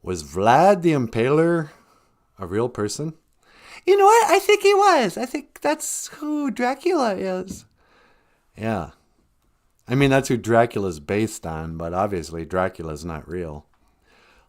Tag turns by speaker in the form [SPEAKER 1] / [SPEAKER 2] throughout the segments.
[SPEAKER 1] Was Vlad the Impaler a real person? You know what? I think he was. I think that's who Dracula is. Yeah. I mean, that's who Dracula's based on, but obviously Dracula's not real.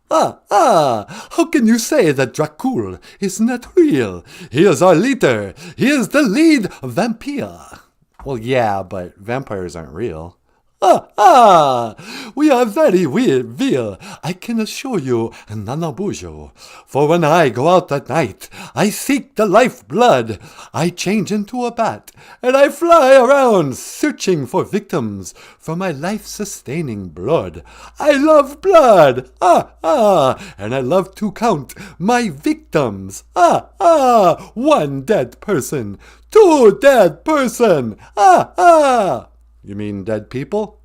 [SPEAKER 1] How can you say that Dracul is not real? He is our leader. He is the lead vampire. Well, yeah, but vampires aren't real. We are very real. I can assure you, Nanaboozhoo. For when I go out at night, I seek the life blood. I change into a bat, and I fly around searching for victims for my life-sustaining blood. I love blood. And I love to count my victims. One dead person. Two dead person. You mean dead people?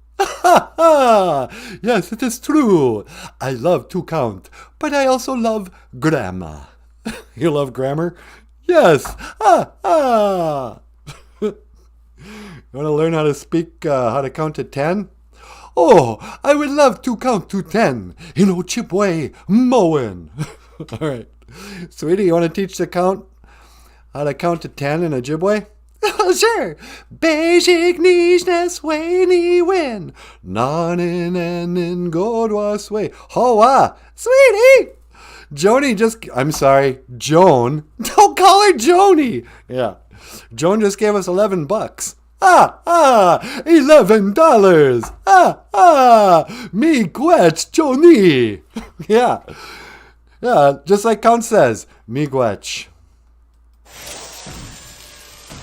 [SPEAKER 1] Yes, it is true. I love to count, but I also love grammar. You love grammar? Yes. You want to learn how to speak, how to count to 10? Oh, I would love to count to 10 in OJIBWEMOWIN. All right. Sweetie, you want to teach how to count to 10 in Ojibwe? Sure. Basic niceness way win. Nonin and in godwas way. Hoa. Sweetie. I'm sorry, Joan. Don't call her Joni. Yeah. Joan just gave us $11. $11. Me gwetch Joni. Yeah. Yeah, just like Count says. Me gwetch.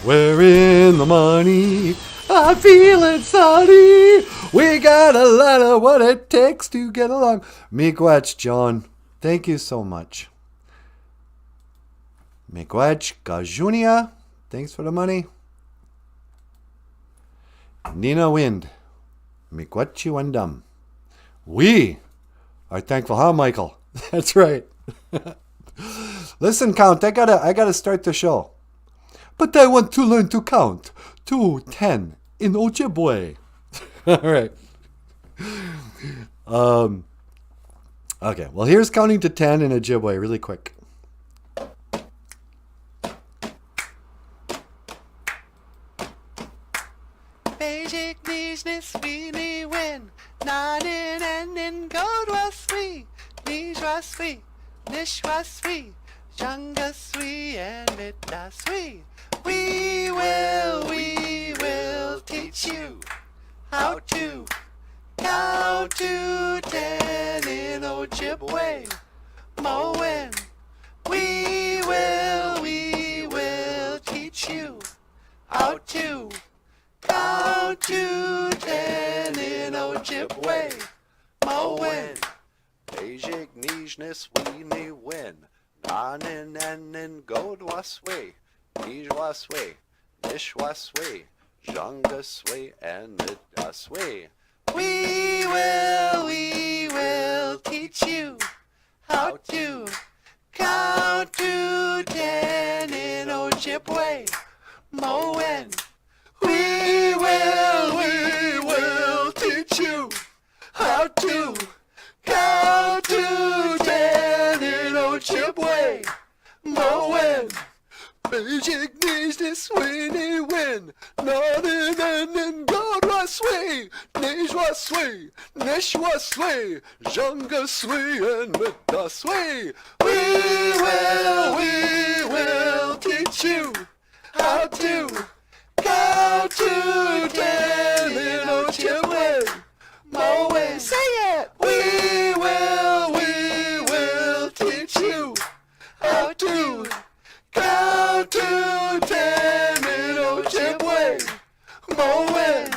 [SPEAKER 1] We're in the money. I feel it, sunny. We got a lot of what it takes to get along. Miigwech, John. Thank you so much. Miigwech, Gajunia. Thanks for the money. Nina Wind. Miigwechi Wendum. We are thankful, huh, Michael? That's right. Listen, Count, I gotta start the show. But I want to learn to count to 10 in Ojibwe. All right. Okay, well, here's counting to 10 in Ojibwe really quick. Basic business really win. Nodding and in gold was we. Nish was we. Nish was we. Jungus we and it was we. We will teach you how to count to 10 in Ojibwe. Mowin. We will teach you how to count to 10 in Ojibwe. Mowin. Basic niceness we may win. Nanin and in gold was we. Nijwaswe, Nishwaswe, Jungaswe, and Midaswe. We will teach you how to count to 10 in Ojibwe. Mowin. We will teach you how to count to 10 in Ojibwe. Mowin. Basic business we win. Nothing and God was way. Nish was way. Nish was way. Jungus way and Midas way. We will teach you how to count to 10 in Ojibwe. Mowin. Say it. We will teach you how to count to 10 in Ojibwe. Mowin.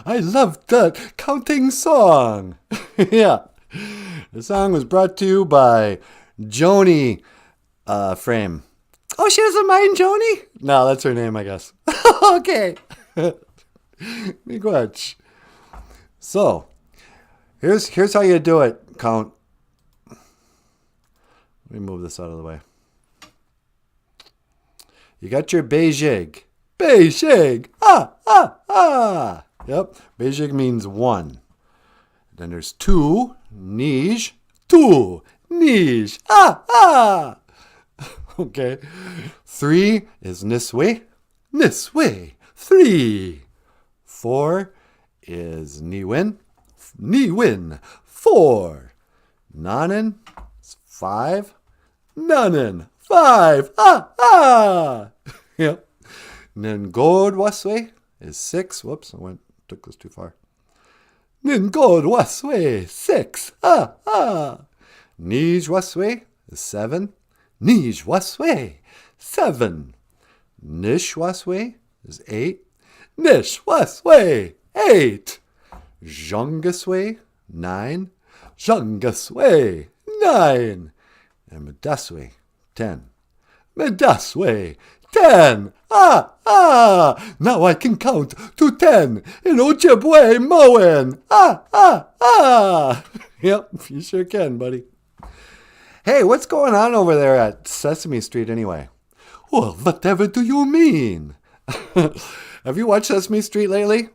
[SPEAKER 1] I love that counting song. Yeah. The song was brought to you by Joni Frame. Oh, she doesn't mind Joni? No, that's her name, I guess. Okay. Miigwech. So, Here's how you do it, Count. Let me move this out of the way. You got your Beijing. Beijing. Ah, ah, ah. Yep. Beijing means one. Then there's two. Nij. Two. Nij. Ah, ah. Okay. Three is niswe. Niswe. Three. Four is niwin. Niwin. Four. Nanen is five. Nanen. Five. Ah, ah. Yep. And then God waswe is six. Whoops, took this too far. Then God waswe, six. Ah, ah. Nij waswe is seven. Nij waswe, seven. Nish waswe is eight. Nish waswe, eight. Zhangaswe, nine. Zhangaswe, nine. And Medaswe, 10. Medaswe, 10. Ah, ah. Now I can count to 10 in OJIBWEMOWIN. Ah, ah, ah. Yep, you sure can, buddy. Hey, what's going on over there at Sesame Street anyway? Well, whatever do you mean? Have you watched Sesame Street lately?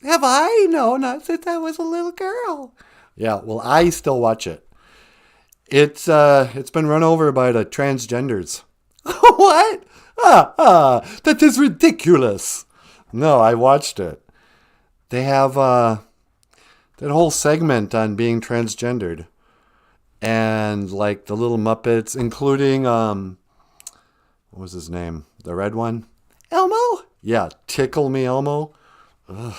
[SPEAKER 1] Have I? No, not since I was a little girl. Yeah, well, I still watch it. It's been run over by the transgenders. What? That is ridiculous. No, I watched it. They have that whole segment on being transgendered. And like the little Muppets, including, what was his name? The red one? Elmo? Yeah, Tickle Me Elmo. Ugh.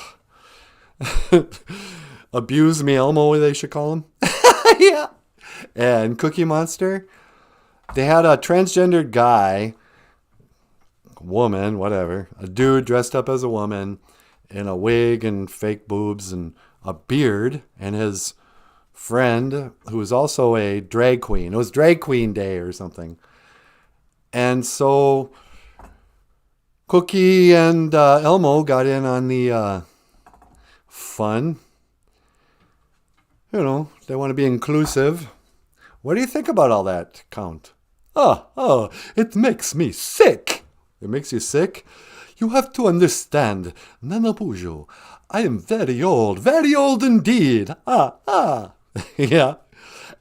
[SPEAKER 1] Abuse Me Elmo, they should call him. Yeah. And Cookie Monster. They had a transgendered guy, woman, whatever, a dude dressed up as a woman in a wig and fake boobs and a beard, and his friend, who was also a drag queen. It was Drag Queen Day or something. And so Cookie and Elmo got in on the fun. You know, they want to be inclusive. What do you think about all that, Count? Oh, it makes me sick. It makes you sick? You have to understand, Nanaboozhoo, I am very old indeed. Yeah.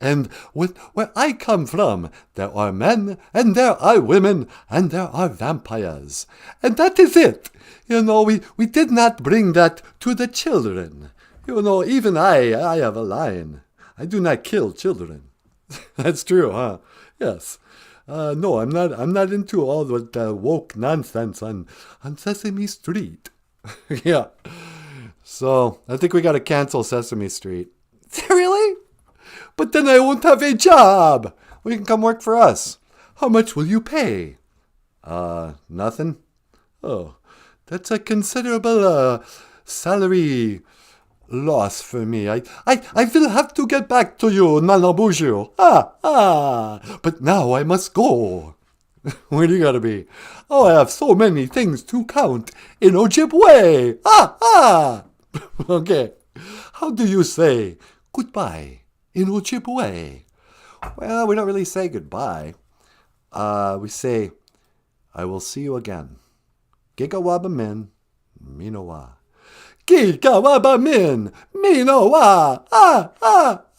[SPEAKER 1] And where I come from, there are men, and there are women, and there are vampires. And that is it. You know, we did not bring that to the children. You know, even I have a line. I do not kill children. That's true, huh? Yes. No, I'm not into all the woke nonsense on Sesame Street. Yeah. So I think we got to cancel Sesame Street. Really? But then I won't have a job. Well, you can come work for us. How much will you pay? Nothing. Oh, that's a considerable salary loss for me. I will have to get back to you, Nanaboozhoo. But now I must go. Where do you gotta be? Oh, I have so many things to count in Ojibwe. Okay. How do you say goodbye in Ojibwe? Well, we don't really say goodbye. We say, I will see you again. Gigawabamin, Minowa. Gigawabamin, Minowa.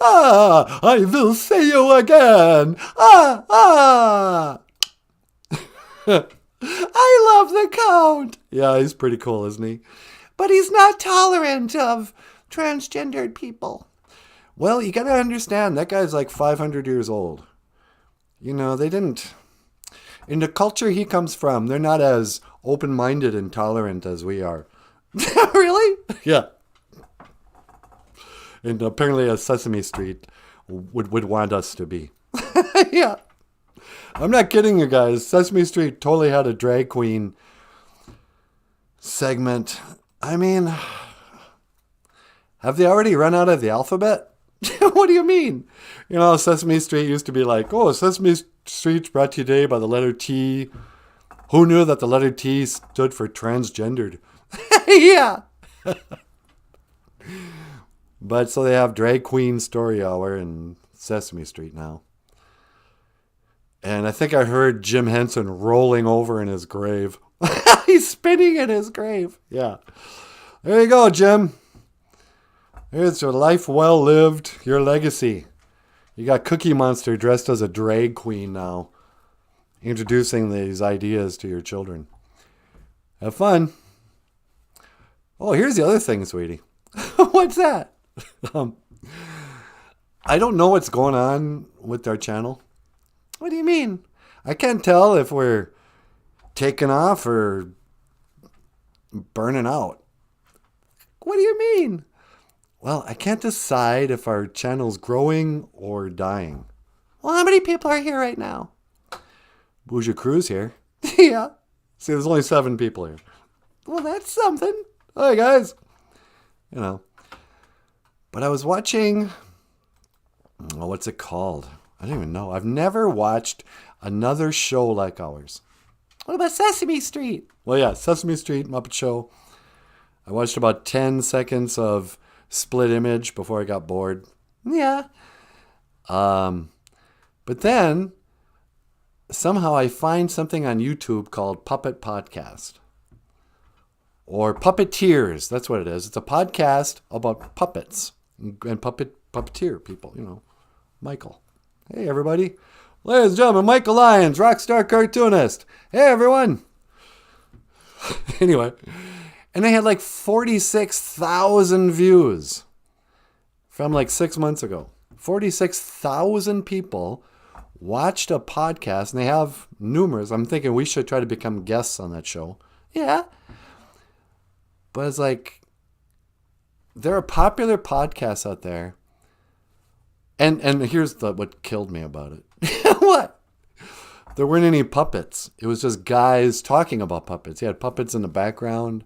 [SPEAKER 1] I will see you again. I love the Count. Yeah, he's pretty cool, isn't he? But he's not tolerant of transgendered people. Well, you gotta understand, that guy's like 500 years old. You know, they didn't... In the culture he comes from, they're not as open-minded and tolerant as we are. Really? Yeah. And apparently a Sesame Street would want us to be. Yeah. I'm not kidding you guys. Sesame Street totally had a drag queen segment. I mean, have they already run out of the alphabet? What do you mean? You know, Sesame Street used to be like, oh, Sesame Street's brought to you today by the letter T. Who knew that the letter T stood for transgendered? Yeah. But so they have Drag Queen Story Hour in Sesame Street now. And I think I heard Jim Henson rolling over in his grave. He's spinning in his grave. Yeah. There you go, Jim. Here's your life well lived, your legacy. You got Cookie Monster dressed as a drag queen now, introducing these ideas to your children. Have fun. Oh, here's the other thing, sweetie. What's that? I don't know what's going on with our channel. What do you mean? I can't tell if we're taking off or burning out. What do you mean? Well, I can't decide if our channel's growing or dying. Well, how many people are here right now? BOOZHOO Crew's here. Yeah. See, there's only 7 people here. Well, that's something. Hi, guys. You know. But I was watching... Oh, what's it called? I don't even know. I've never watched another show like ours. What about Sesame Street? Well, yeah, Sesame Street, Muppet Show. I watched about 10 seconds of split image before I got bored. Yeah. But then somehow I find something on YouTube called Puppet Podcast. Or Puppeteers. That's what it is. It's a podcast about puppets and puppeteer people, you know. Michael. Hey, everybody. Ladies and gentlemen, Michael Lyons, rock star cartoonist. Hey, everyone. Anyway. And they had like 46,000 views from like 6 months ago. 46,000 people watched a podcast, and they have numerous. I'm thinking we should try to become guests on that show. Yeah. But it's like, there are popular podcasts out there. And here's what killed me about it. What? There weren't any puppets. It was just guys talking about puppets. He had puppets in the background.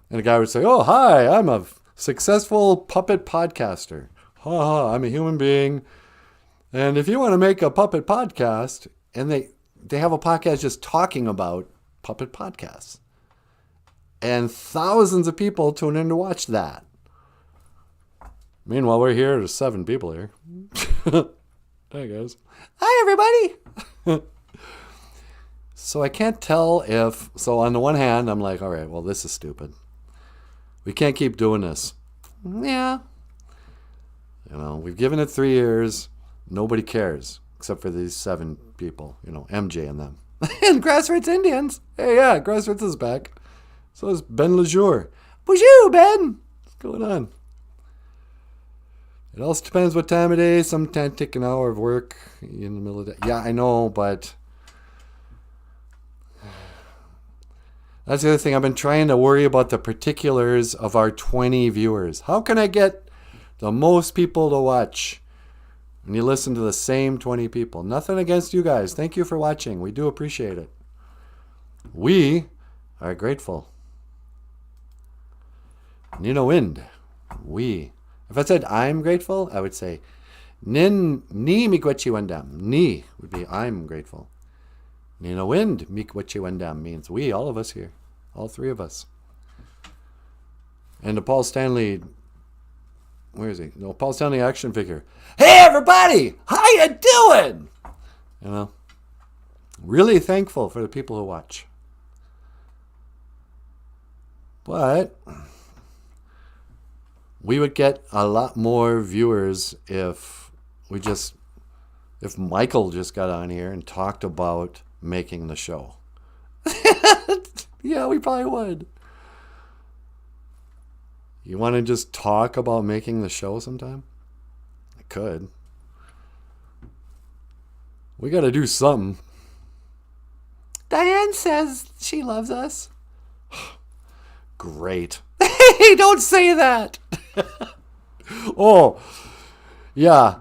[SPEAKER 1] And a guy would say, oh, hi, I'm a successful puppet podcaster. Ha ha, I'm a human being. And if you want to make a puppet podcast, and they have a podcast just talking about puppet podcasts. And thousands of people tune in to watch that. Meanwhile, we're here. There's 7 people here. There goes. Hi, everybody. So I can't tell if... So on the one hand, I'm like, all right, well, this is stupid. We can't keep doing this. Yeah. You know, we've given it 3 years. Nobody cares. Except for these 7 people. You know, MJ and them. And Grassroots Indians. Hey, yeah, Grassroots is back. So is Ben LeJour. Bonjour, Ben. What's going on? It also depends what time of day. Sometimes take an hour of work in the middle of the day. Yeah, I know, but... That's the other thing. I've been trying to worry about the particulars of our 20 viewers. How can I get the most people to watch when you listen to the same 20 people? Nothing against you guys. Thank you for watching. We do appreciate it. We are grateful. Nina Wind. We. If I said I'm grateful, I would say ni miigwetchi wendam. Ni would be I'm grateful. Nina Wind, miigwetchi wendam means we, all of us here. All 3 of us. And the Paul Stanley, where is he? No, Paul Stanley action figure. Hey everybody! How you doing? You know, really thankful for the people who watch. But we would get a lot more viewers if Michael just got on here and talked about making the show. Yeah, we probably would. You want to just talk about making the show sometime? I could. We got to do something. Diane says she loves us. Great. Hey, don't say that. Oh, yeah.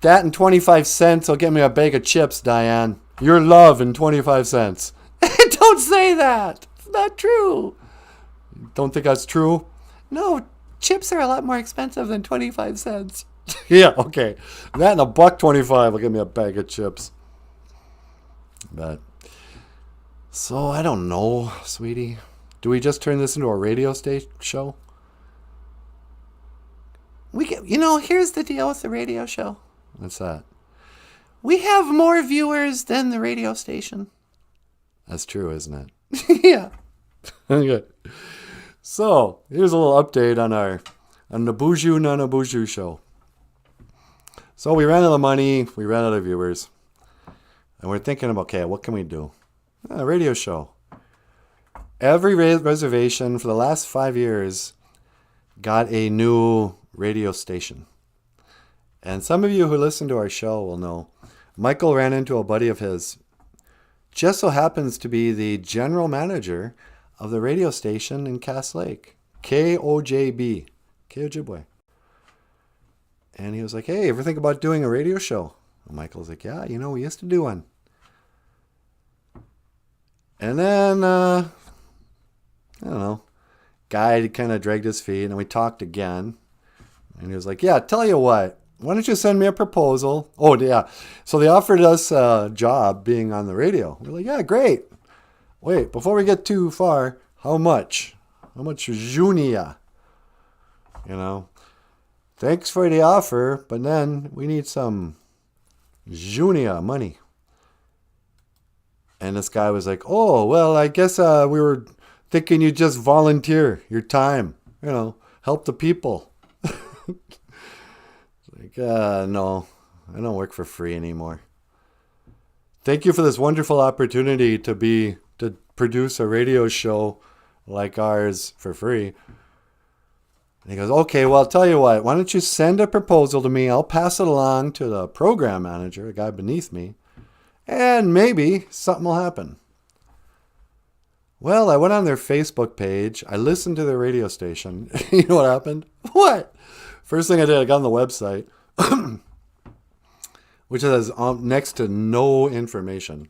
[SPEAKER 1] That and 25 cents will get me a bag of chips, Diane. Your love and 25 cents. Don't say that. It's not true. Don't think that's true? No, chips are a lot more expensive than 25 cents. Yeah, okay. That and $1.25 will get me a bag of chips. But, so I don't know, sweetie. Do we just turn this into a radio station show? here's the deal with the radio show. What's that? We have more viewers than the radio station. That's true, isn't it? Yeah. Okay. So, here's a little update on the BOOZHOO NANABOOZHOO show. So, we ran out of money. We ran out of viewers. And we're thinking about, okay, what can we do? A radio show. Every reservation for the last 5 years got a new radio station. And some of you who listen to our show will know Michael ran into a buddy of his, just so happens to be the general manager of the radio station in Cass Lake, KOJB, Ojibwe. And he was like, hey, ever think about doing a radio show? And Michael's like, yeah, we used to do one. And then, I don't know, guy kind of dragged his feet, and we talked again. And he was like, yeah, tell you what, why don't you send me a proposal? Oh, yeah. So they offered us a job being on the radio. We're like, yeah, great. Wait, before we get too far, how much? How much junia? Thanks for the offer, but then we need some junia money. And this guy was like, oh, well, I guess we were thinking you'd just volunteer your time, help the people. Like, no, I don't work for free anymore. Thank you for this wonderful opportunity to produce a radio show like ours for free. And he goes, okay, well, I'll tell you what, why don't you send a proposal to me? I'll pass it along to the program manager, a guy beneath me, and maybe something will happen. Well, I went on their Facebook page. I listened to their radio station. You know what happened? What? First thing I did, I got on the website, which has next to no information.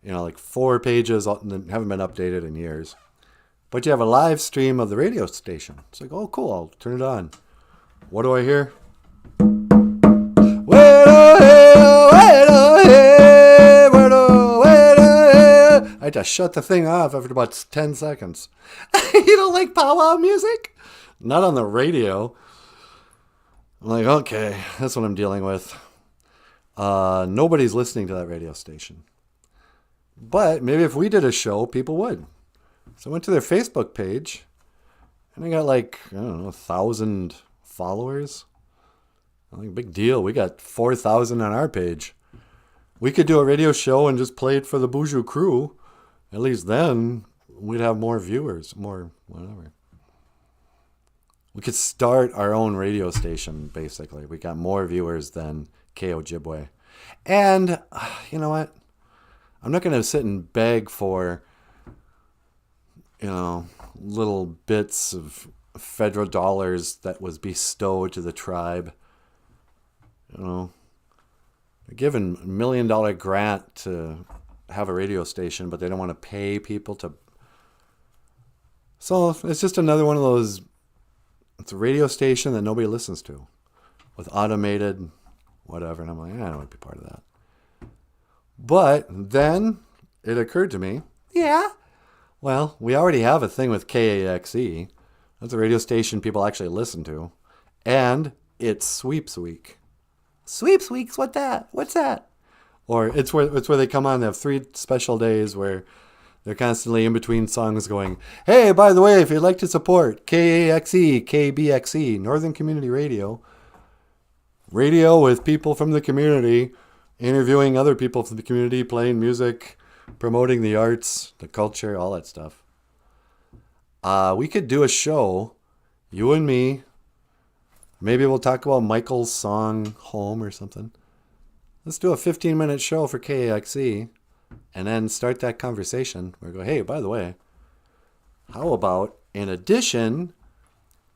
[SPEAKER 1] Like 4 pages haven't been updated in years. But you have a live stream of the radio station. It's like, oh, cool, I'll turn it on. What do I hear? I had to shut the thing off after about 10 seconds. You don't like powwow music? Not on the radio. I'm like, okay, that's what I'm dealing with. Nobody's listening to that radio station. But maybe if we did a show, people would. So I went to their Facebook page, and I got 1,000 followers. Big deal. We got 4,000 on our page. We could do a radio show and just play it for the BOOZHOO crew. At least then we'd have more viewers, more whatever. We could start our own radio station, basically. We got more viewers than Ojibwe. And you know what? I'm not going to sit and beg for, little bits of federal dollars that was bestowed to the tribe. They're giving $1 million grant to have a radio station, but they don't want to pay people to. So it's just another one of those. It's a radio station that nobody listens to, with automated whatever. And I'm like, I don't want to be part of that. But then it occurred to me, yeah, well, we already have a thing with KAXE. That's a radio station people actually listen to. And it's Sweeps Week. Sweeps Week's what's that? Or it's where they come on. They have 3 special days where they're constantly in between songs going, hey, by the way, if you'd like to support KAXE, KBXE, Northern Community Radio with people from the community, interviewing other people from the community, playing music, promoting the arts, the culture, all that stuff. We could do a show, you and me. Maybe we'll talk about Michael's song, Home, or something. Let's do a 15-minute show for KAXE and then start that conversation. We go, hey, by the way, how about in addition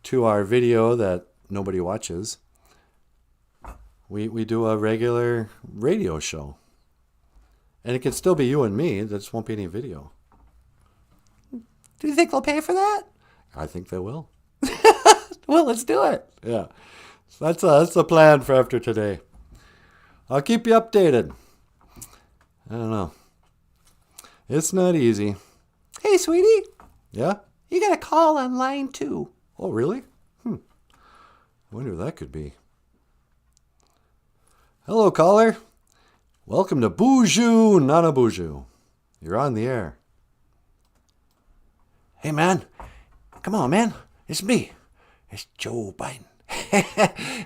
[SPEAKER 1] to our video that nobody watches, we do a regular radio show. And it can still be you and me. There just won't be any video. Do you think they'll pay for that? I think they will. Well, let's do it. Yeah. So that's the plan for after today. I'll keep you updated. I don't know. It's not easy. Hey, sweetie. Yeah? You got a call on line 2. Oh, really? I wonder who that could be. Hello, caller. Welcome to BOOZHOO NANABOOZHOO. You're on the air.
[SPEAKER 2] Hey, man. Come on, man. It's me. It's Joe Biden.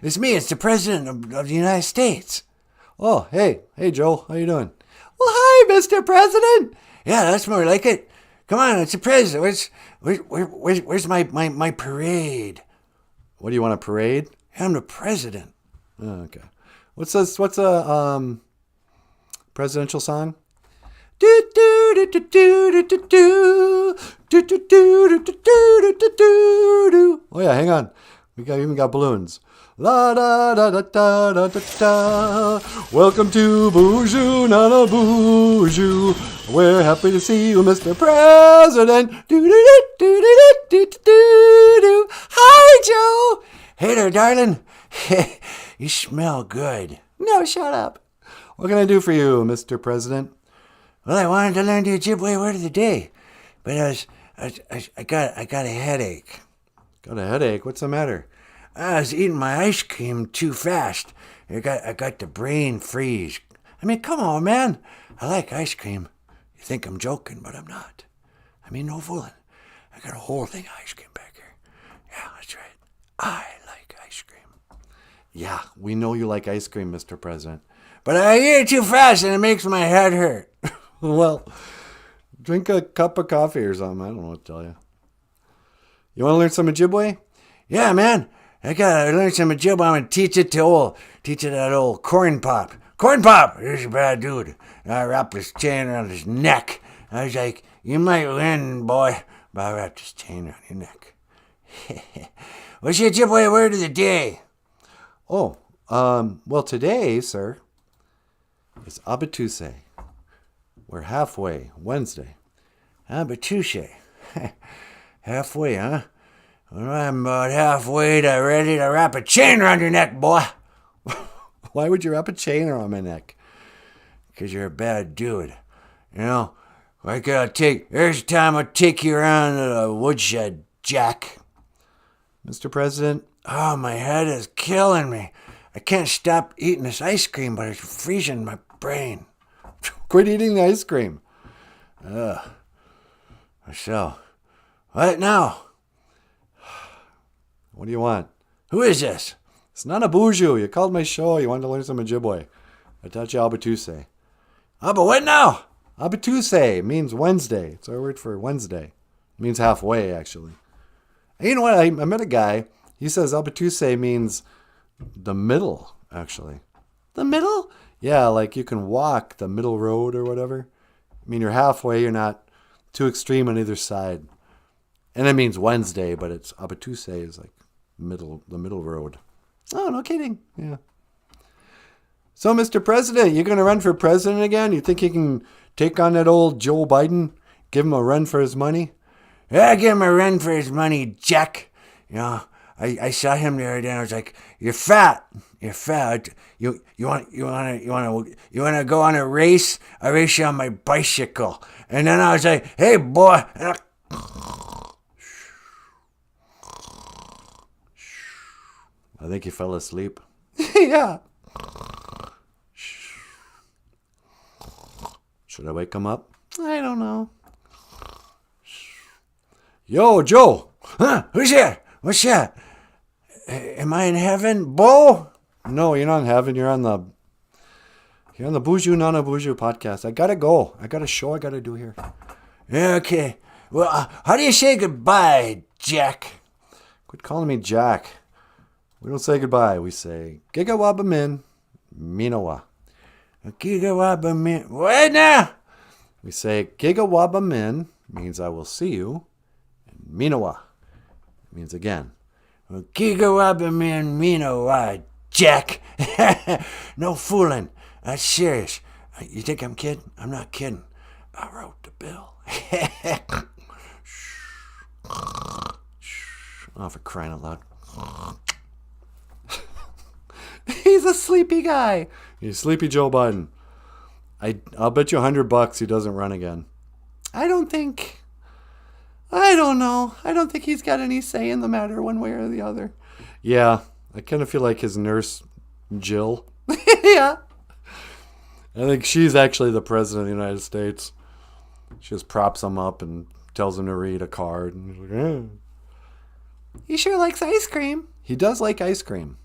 [SPEAKER 2] It's me. It's the President of the United States.
[SPEAKER 1] Oh, hey. Hey, Joe. How you doing?
[SPEAKER 2] Well, hi, Mr. President. Yeah, that's more like it. Come on, it's the President. Where's my parade?
[SPEAKER 1] What do you want, a parade?
[SPEAKER 2] I'm the President.
[SPEAKER 1] Oh, okay. What's a presidential song?
[SPEAKER 2] Do do do do do do do do do do do do do do.
[SPEAKER 1] Oh yeah, hang on. We even got balloons. La da da da da da da da. Welcome to BOOZHOO NANABOOZHOO. We're happy to see you, Mr. President. Do do do do do do do do.
[SPEAKER 2] Hi, Joe. Hey there, darling. You smell good.
[SPEAKER 1] No, shut up. What can I do for you, Mr. President?
[SPEAKER 2] Well, I wanted to learn the Ojibwe word of the day, but I got a headache.
[SPEAKER 1] Got a headache? What's the matter?
[SPEAKER 2] I was eating my ice cream too fast. I got the brain freeze. I mean, come on, man. I like ice cream. You think I'm joking, but I'm not. I mean, no fooling. I got a whole thing of ice cream back here. Yeah, that's right. I like ice cream.
[SPEAKER 1] Yeah, we know you like ice cream, Mr. President.
[SPEAKER 2] But I eat it too fast and it makes my head hurt.
[SPEAKER 1] Well, drink a cup of coffee or something. I don't know what to tell you. You want to learn some Ojibwe?
[SPEAKER 2] Yeah, man. I gotta learn some Ojibwe. I'm gonna teach it to that old corn pop. Corn pop! Here's a bad dude. I wrapped this chain around his neck. I was like, you might win, boy, but I wrapped this chain around your neck. What's your Ojibwe word of the day?
[SPEAKER 1] Oh, well, today, sir, is Abatuse. We're halfway, Wednesday.
[SPEAKER 2] Abatuse. Halfway, huh? Well, I'm about halfway to ready to wrap a chain around your neck, boy.
[SPEAKER 1] Why would you wrap a chain around my neck?
[SPEAKER 2] Because you're a bad dude. You know, here's the time I'll take you around the woodshed, Jack.
[SPEAKER 1] Mr. President?
[SPEAKER 2] Oh, my head is killing me. I can't stop eating this ice cream, but it's freezing my brain.
[SPEAKER 1] Quit eating the ice cream.
[SPEAKER 2] So, what now?
[SPEAKER 1] What do you want?
[SPEAKER 2] Who is this?
[SPEAKER 1] It's NANABOOZHOO. You called my show. You wanted to learn some Ojibwe. I taught you Abatuse.
[SPEAKER 2] Oh, but what now?
[SPEAKER 1] Abatuse means Wednesday. It's our word for Wednesday. It means halfway, actually. And you know what? I met a guy. He says Abatuse means the middle, actually.
[SPEAKER 2] The middle?
[SPEAKER 1] Yeah, like you can walk the middle road or whatever. I mean, you're halfway. You're not too extreme on either side. And it means Wednesday, but it's Abatuse is like the middle road. Oh, no kidding. Yeah. So, Mr. President, you going to run for president again? You think you can take on that old Joe Biden? Give him a run for his money?
[SPEAKER 2] Yeah, give him a run for his money, Jack. You know, I saw him the other day and I was like, you're fat. You're fat. You want to go on a race? I race you on my bicycle. And then I was like, hey, boy.
[SPEAKER 1] I think he fell asleep.
[SPEAKER 2] Yeah.
[SPEAKER 1] Should I wake him up?
[SPEAKER 2] I don't know.
[SPEAKER 1] Yo, Joe.
[SPEAKER 2] Huh? Who's here? What's that? Am I in heaven, Bo?
[SPEAKER 1] No, you're not in heaven. You're on the BOOZHOO NANABOOZHOO podcast. I gotta go. I got a show I gotta do here.
[SPEAKER 2] Yeah, okay. Well, how do you say goodbye, Jack?
[SPEAKER 1] Quit calling me Jack. We don't say goodbye. We say Gigawabamin Minawa.
[SPEAKER 2] Gigawabamin. What now?
[SPEAKER 1] We say Gigawabamin means I will see you. And Minawa means again.
[SPEAKER 2] Gigawabamin Minawa, Jack. No fooling. That's serious. You think I'm kidding? I'm not kidding. I wrote the bill.
[SPEAKER 1] Oh, for crying out loud.
[SPEAKER 2] He's a sleepy guy.
[SPEAKER 1] He's sleepy Joe Biden. I'll bet you $100 he doesn't run again.
[SPEAKER 2] I don't know. I don't think he's got any say in the matter one way or the other.
[SPEAKER 1] Yeah, I kind of feel like his nurse, Jill. Yeah. I think she's actually the president of the United States. She just props him up and tells him to read a card. And he's like, eh. He sure likes ice cream. He does like ice cream.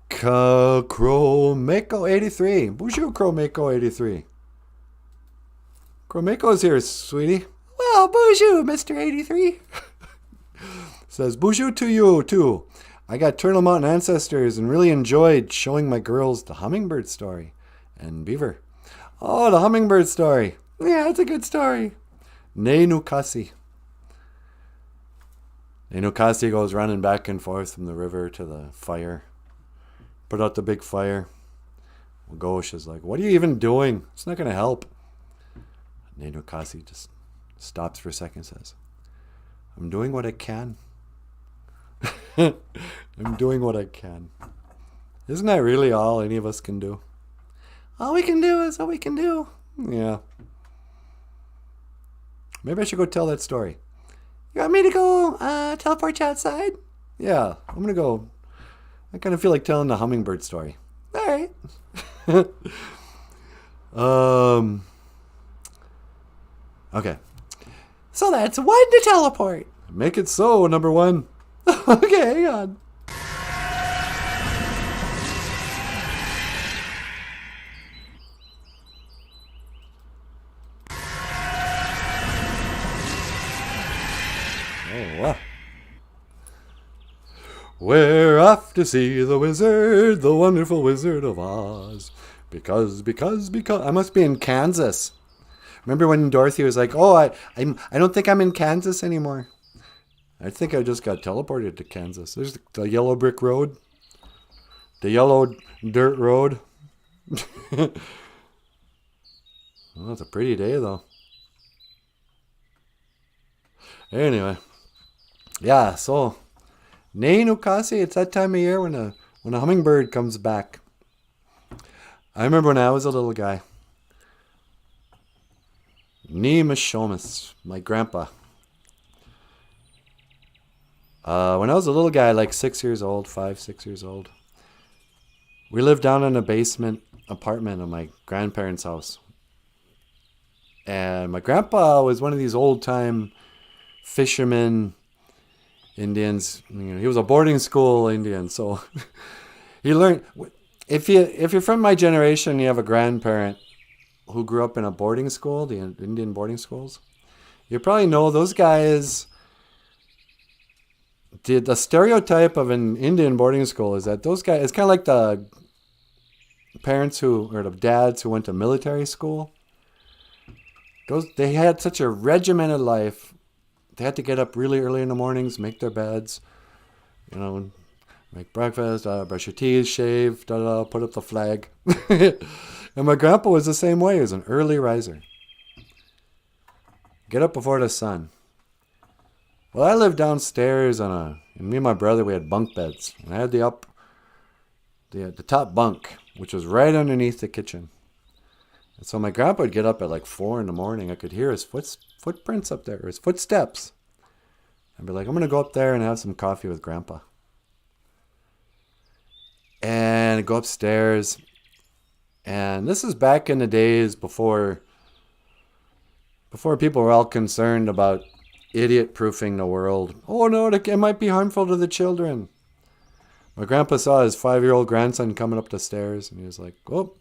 [SPEAKER 1] Cromako 83. BOOZHOO Cromako 83. Cromako's here, sweetie. Well, BOOZHOO, Mr. 83. Says, BOOZHOO to you, too. I got Turtle Mountain ancestors and really enjoyed showing my girls the hummingbird story. And Beaver. Oh, the hummingbird story. Yeah, it's a good story. Neinukasi. Neinukasi goes running back and forth from the river to the fire. Put out the big fire. Ghosh is like, what are you even doing? It's not going to help. Neinukasi just stops for a second and says, I'm doing what I can. I'm doing what I can. Isn't that really all any of us can do? All we can do is all we can do. Yeah. Maybe I should go tell that story. You want me to go teleport you outside? Yeah, I'm going to go. I kind of feel like telling the hummingbird story. All right. Okay. So that's one to teleport. Make it so, number one. Okay, hang on. Oh, wow. We're off to see the wizard, the wonderful Wizard of Oz. Because I must be in Kansas. Remember when Dorothy was like, "Oh, I don't think I'm in Kansas anymore." I think I just got teleported to Kansas. There's the yellow brick road, the yellow dirt road. Well, it's a pretty day though. Anyway, yeah. So, Neinukasi, it's that time of year when a hummingbird comes back. I remember when I was a little guy. Neemashomas, my grandpa. When I was a little guy, like 6 years old, 5, 6 years old, we lived down in a basement apartment of my grandparents' house. And my grandpa was one of these old-time fishermen Indians. You know, he was a boarding school Indian, so he learned. If you're from my generation, you have a grandparent who grew up in a boarding school, the Indian boarding schools. You probably know those guys. The stereotype of an Indian boarding school is that those guys, it's kind of like the parents or the dads who went to military school. They had such a regimented life. They had to get up really early in the mornings, make their beds, make breakfast, brush your teeth, shave, put up the flag. And my grandpa was the same way. He was an early riser. Get up before the sun. Well, I lived downstairs and me and my brother, we had bunk beds. And I had the top bunk, which was right underneath the kitchen. And so my grandpa would get up at like 4 in the morning. I could hear his footprints up there, or his footsteps. I'd be like, I'm going to go up there and have some coffee with grandpa. And I'd go upstairs. And this is back in the days before people were all concerned about idiot-proofing the world. Oh no, it might be harmful to the children. My grandpa saw his 5-year-old grandson coming up the stairs, and he was like, oh,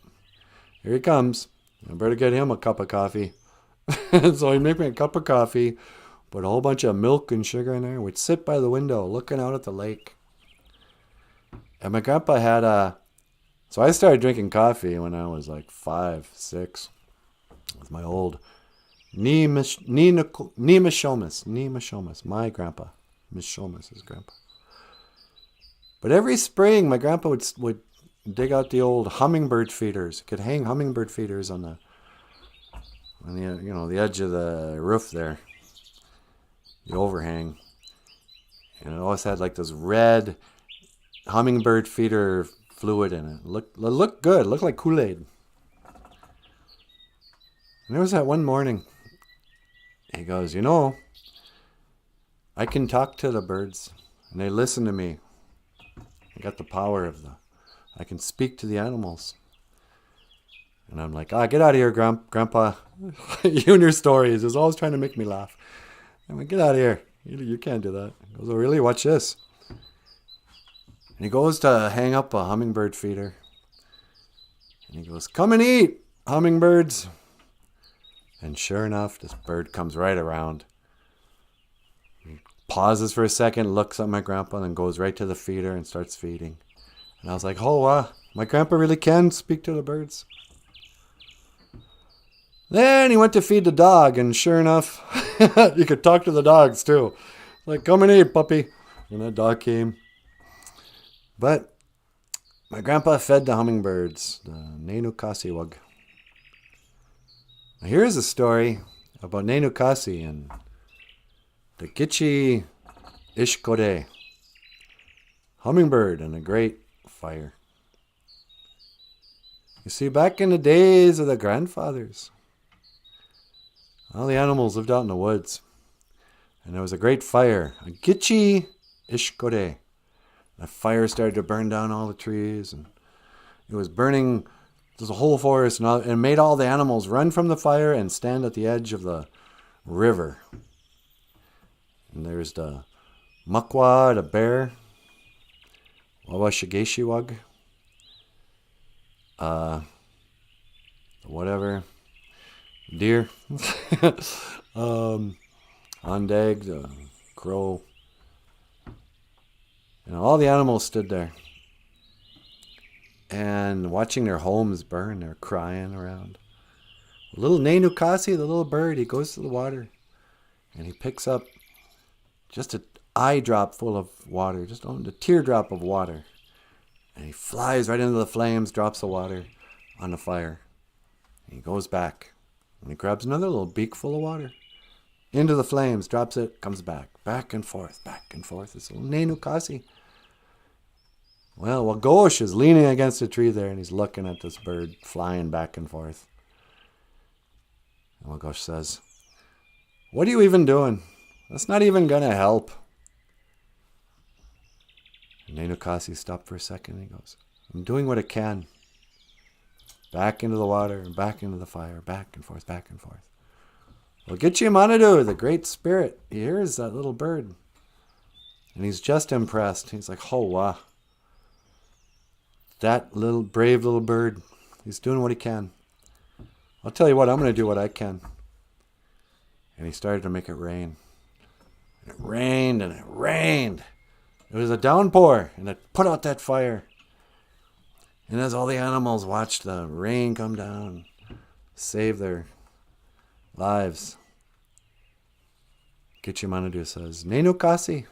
[SPEAKER 1] here he comes. I better get him a cup of coffee. So he'd make me a cup of coffee, put a whole bunch of milk and sugar in there. We'd sit by the window looking out at the lake. And my grandpa had so I started drinking coffee when I was like 5, 6 with my old Neemashomas, my grandpa. Miss Shomas, his grandpa. But every spring, my grandpa would dig out the old hummingbird feeders. Could hang hummingbird feeders on the edge of the roof there, the overhang, and it always had like this red hummingbird feeder fluid in it. Looked good. Looked like Kool-Aid. And there was that one morning. He goes, I can talk to the birds, and they listen to me. I got the power of I can speak to the animals. And I'm like, get out of here, Grandpa. You and your stories. He's always trying to make me laugh. I'm like, get out of here. You can't do that. He goes, oh, really? Watch this. And he goes to hang up a hummingbird feeder. And he goes, come and eat, hummingbirds. And sure enough, this bird comes right around. He pauses for a second, looks at my grandpa, and then goes right to the feeder and starts feeding. And I was like, oh, wow, my grandpa really can speak to the birds. Then he went to feed the dog, and sure enough, you could talk to the dogs too. Like, come and eat, puppy. And that dog came. But my grandpa fed the hummingbirds, the Nanukasiwag. Now here's a story about Nanukasi and the Gitchi Ishkode, hummingbird and a great fire. You see, back in the days of the grandfathers, all the animals lived out in the woods. And there was a great fire, a Gitchi Ishkode. The fire started to burn down all the trees, and it was burning the whole forest, and it made all the animals run from the fire and stand at the edge of the river. And there's the Makwa, the bear, Wawashigeshiwag, whatever, deer, Ondag, the crow. And all the animals stood there and watching their homes burn. They're crying around. Little Nanukasi, the little bird, he goes to the water and he picks up just an eye drop full of water, just a teardrop of water. And he flies right into the flames, drops the water on the fire. And he goes back and he grabs another little beak full of water. Into the flames, drops it, comes back. Back and forth, back and forth. This little Nanukasi. Well, Wagosh is leaning against a tree there and he's looking at this bird flying back and forth. And Wagosh says, what are you even doing? That's not even going to help. And Nanukasi stopped for a second and he goes, I'm doing what I can. Back into the water and back into the fire, back and forth, back and forth. Well, Gitchi Manadu, the great spirit, he hears that little bird. And he's just impressed. He's like, oh, wow. That little brave little bird, he's doing what he can. I'll tell you what, I'm going to do what I can. And he started to make it rain. And it rained and it rained. It was a downpour and it put out that fire. And as all the animals watched the rain come down, save their lives, Gitchi Manadu says, Nanukasi,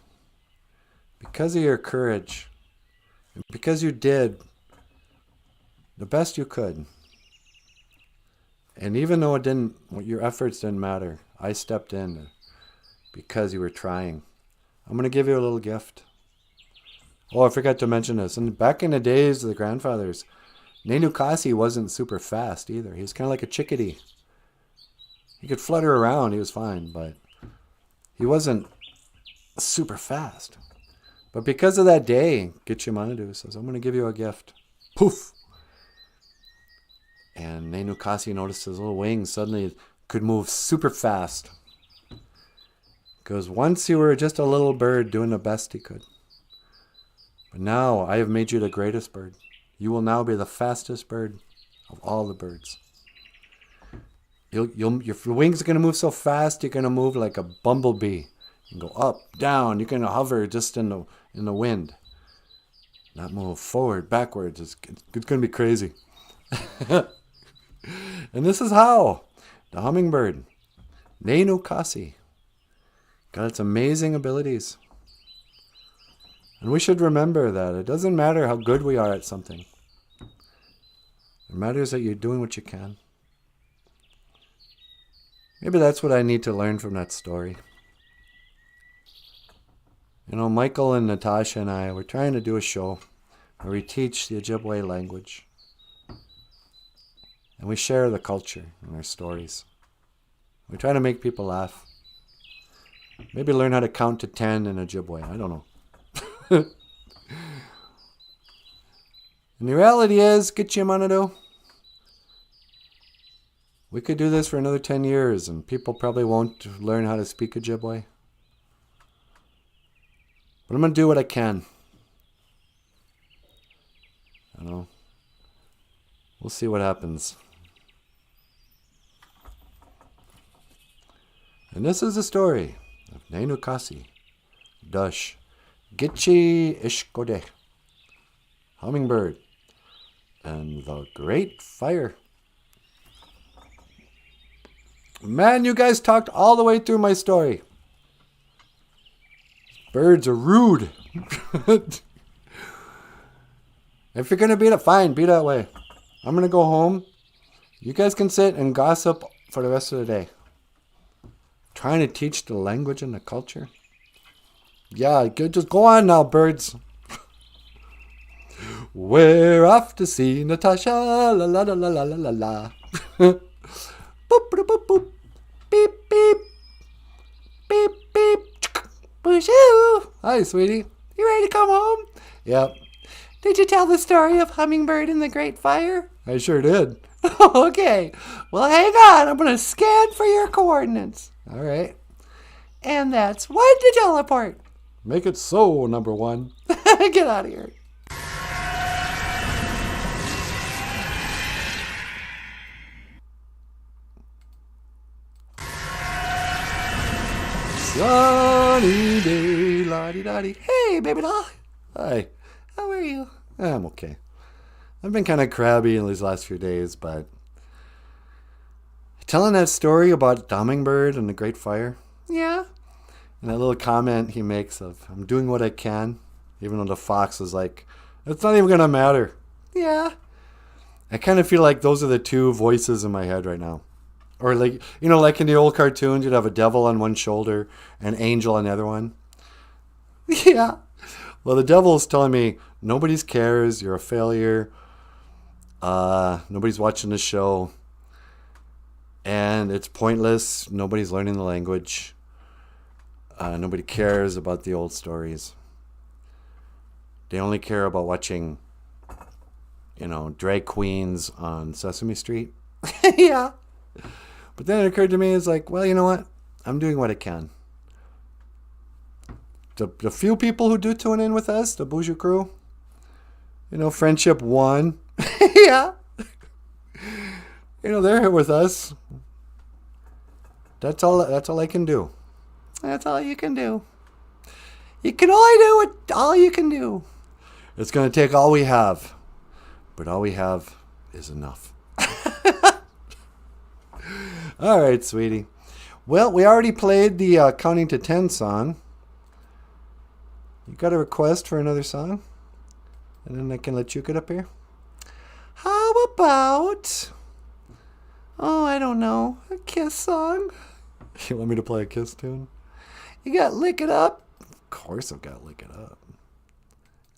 [SPEAKER 1] because of your courage, and because you did the best you could, and even though your efforts didn't matter, I stepped in because you were trying. I'm going to give you a little gift. Oh, I forgot to mention this. And back in the days of the grandfathers, Nanukasi wasn't super fast either. He was kind of like a chickadee. He could flutter around. He was fine, but he wasn't super fast. But because of that day, Gitchi Manadu says, I'm going to give you a gift. Poof! And Nanukasi noticed his little wings suddenly could move super fast. Because once you were just a little bird doing the best he could. But now I have made you the greatest bird. You will now be the fastest bird of all the birds. Your wings are going to move so fast, you're going to move like a bumblebee. You can go up, down. You can hover just in the wind. Not move forward, backwards. It's going to be crazy. And this is how the hummingbird, Nanukasi, got its amazing abilities. And we should remember that it doesn't matter how good we are at something. It matters that you're doing what you can. Maybe that's what I need to learn from that story. You know, Michael and Natasha and I, we're trying to do a show where we teach the Ojibwe language. And we share the culture and our stories. We try to make people laugh. Maybe learn how to count to 10 in Ojibwe. I don't know. And the reality is, Gitchimanado, we could do this for another 10 years and people probably won't learn how to speak Ojibwe. But I'm going to do what I can. I don't know. We'll see what happens. And this is the story of Nainukasi, Dush, Gitchi Ishkode, Hummingbird, and the Great Fire. Man, you guys talked all the way through my story. Birds are rude. If you're going to beat it, fine, be that way. I'm going to go home. You guys can sit and gossip for the rest of the day. Trying to teach the language and the culture. Yeah, just go on now, birds. We're off to see Natasha. La la la la la la la. Boop boop boop boop. Beep beep. Beep beep. BOOZHOO. Hi, sweetie. You ready to come home? Yep. Did you tell the story of Hummingbird and the Great Fire? I sure did. Okay. Well, hang on. I'm going to scan for your coordinates. All right. And that's when to teleport. Make it so, number one. Get out of here. Sunny day, la-di-da-di. Hey, baby doll. Hi. How are you? I'm okay. I've been kind of crabby in these last few days, but telling that story about the hummingbird and the Great Fire. Yeah. And that little comment he makes of, I'm doing what I can, even though the fox is like, it's not even going to matter. Yeah. I kind of feel like those are the two voices in my head right now. Or like, you know, like in the old cartoons, you'd have a devil on one shoulder and an angel on the other one. Yeah. Well, the devil's telling me, nobody cares, you're a failure, nobody's watching the show, and it's pointless, nobody's learning the language, nobody cares about the old stories. They only care about watching, you know, drag queens on Sesame Street. Yeah. But then it occurred to me, it's like, well, you know what? I'm doing what I can. The few people who do tune in with us, the BOOZHOO crew, you know, Friendship 1. Yeah. You know, they're here with us. That's all I can do. That's all you can do. You can only do what all you can do. It's going to take all we have. But all we have is enough. All right, sweetie. Well, we already played the Counting to 10 song. You got a request for another song? And then I can let you get up here. How about, oh, I don't know, a Kiss song? You want me to play a Kiss tune? You got Lick It Up? Of course I've got Lick It Up.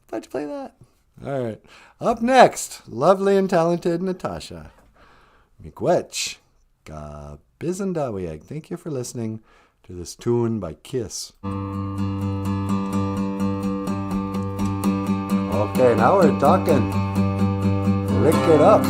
[SPEAKER 1] Why'd you play that? All right. Up next, lovely and talented Natasha. Miigwech. Gabizandawiyag. Thank you for listening to this tune by Kiss. Okay, now we're talking. Lick it up.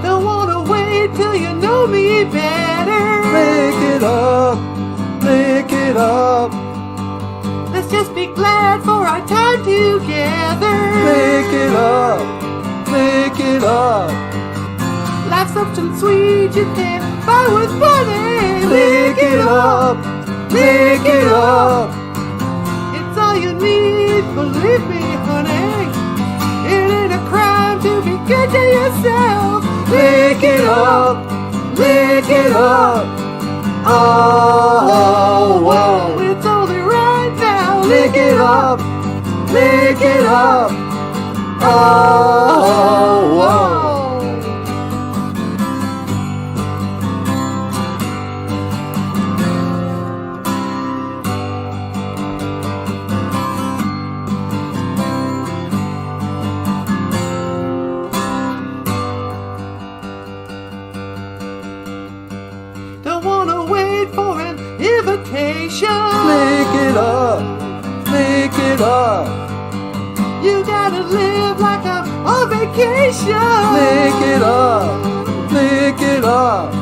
[SPEAKER 1] Don't wanna wait till you know me better. Lick it up. Lick it up. Let's just be glad for our time together. Lick it up, lick it up. Life's something sweet you can't buy with money. Lick it up, lick it up. It's all you need, believe me, honey. It ain't a crime to be good to yourself. Lick it up, lick it up. Oh, whoa. It's only right now. Lick it up, lick it up. Oh, whoa.
[SPEAKER 3] invitation.
[SPEAKER 1] Lick it up. Lick it up.
[SPEAKER 3] You gotta live like I'm on vacation.
[SPEAKER 1] Lick it up. Lick it up.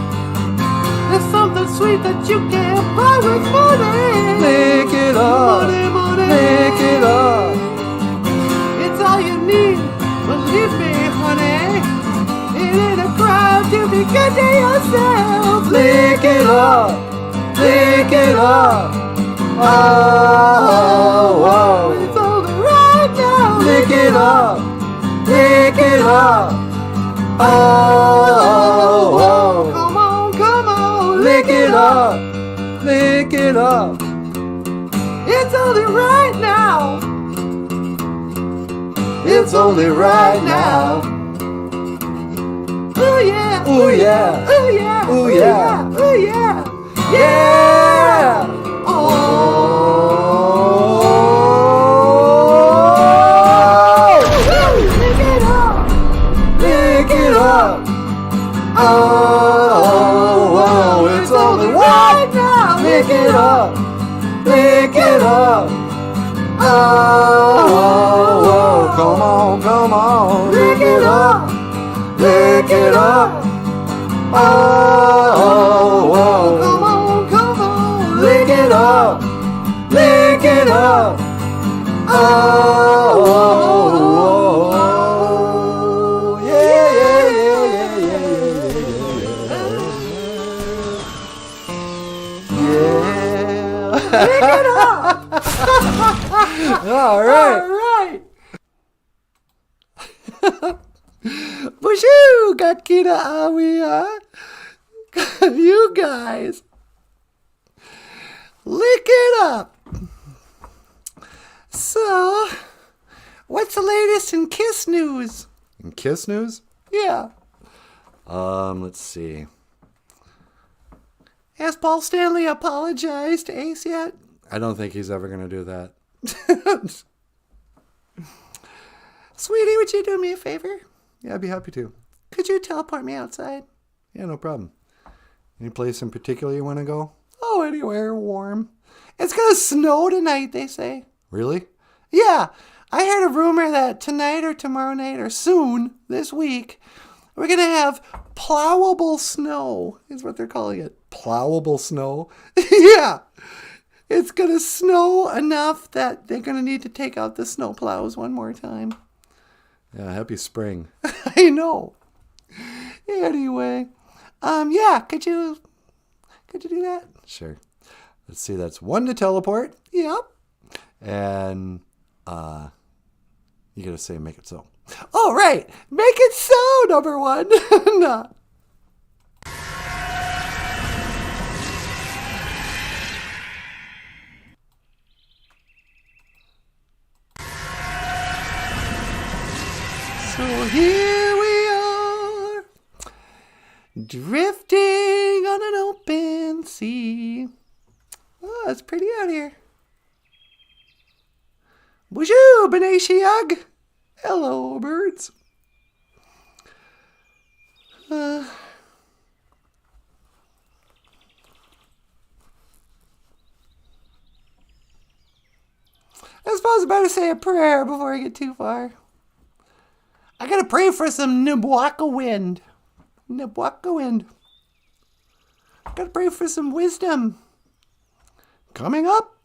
[SPEAKER 3] There's something sweet that you can't buy with money.
[SPEAKER 1] Lick it up.
[SPEAKER 3] Money, money.
[SPEAKER 1] Lick it up.
[SPEAKER 3] It's all you need. Believe me, honey. It ain't a crime to be good to yourself.
[SPEAKER 1] Lick it up. Lick it up. Oh, whoa.
[SPEAKER 3] It's only right now.
[SPEAKER 1] Lick it up. Lick it up. Oh, whoa.
[SPEAKER 3] Come on, come on.
[SPEAKER 1] Lick it up. Lick it up.
[SPEAKER 3] It's only right now.
[SPEAKER 1] It's only right now.
[SPEAKER 3] Ooh yeah.
[SPEAKER 1] Ooh yeah.
[SPEAKER 3] Ooh yeah.
[SPEAKER 1] Ooh yeah.
[SPEAKER 3] Ooh yeah.
[SPEAKER 1] Yeah. Oh.
[SPEAKER 3] Lick it up.
[SPEAKER 1] Lick it up. Oh, whoa. It's only right now. Lick it up. Lick it up. Oh, whoa. Come on, come on. Lick it up. Lick it up. Oh, whoa.
[SPEAKER 3] Come on, come on.
[SPEAKER 1] Lick it up. Lick it up. Oh, yeah, yeah, yeah, yeah, yeah, yeah, yeah.
[SPEAKER 3] Lick it up.
[SPEAKER 1] All right.
[SPEAKER 3] All right.
[SPEAKER 1] BOOZHOO got Kita Awia. You guys. Lick it up. So, what's the latest in Kiss news? In Kiss news?
[SPEAKER 3] Yeah.
[SPEAKER 1] Let's see.
[SPEAKER 3] Has Paul Stanley apologized to Ace yet?
[SPEAKER 1] I don't think he's ever going to do that.
[SPEAKER 3] Sweetie, would you do me a favor?
[SPEAKER 1] Yeah, I'd be happy to.
[SPEAKER 3] Could you teleport me outside?
[SPEAKER 1] Yeah, no problem. Any place in particular you want to go?
[SPEAKER 3] Oh, anywhere warm. It's gonna snow tonight, they say.
[SPEAKER 1] Really?
[SPEAKER 3] Yeah, I heard a rumor that tonight or tomorrow night or soon this week, we're gonna have plowable snow, is what they're calling it.
[SPEAKER 1] Plowable snow?
[SPEAKER 3] Yeah. It's gonna snow enough that they're gonna need to take out the snow plows one more time.
[SPEAKER 1] Yeah, happy spring.
[SPEAKER 3] I know. Anyway, yeah, could you do that?
[SPEAKER 1] Sure. Let's see, that's 1 to teleport.
[SPEAKER 3] Yep.
[SPEAKER 1] And you gotta say make it so.
[SPEAKER 3] All right, make it so, number one. No. So here we are, drifting on an open sea. Oh, it's pretty out here. BOOZHOO, B'nai Shiag. Hello, birds. I suppose I better say a prayer before I get too far. I gotta pray for some Nibwaka wind. Nibwaka wind. Gotta pray for some wisdom. Coming up,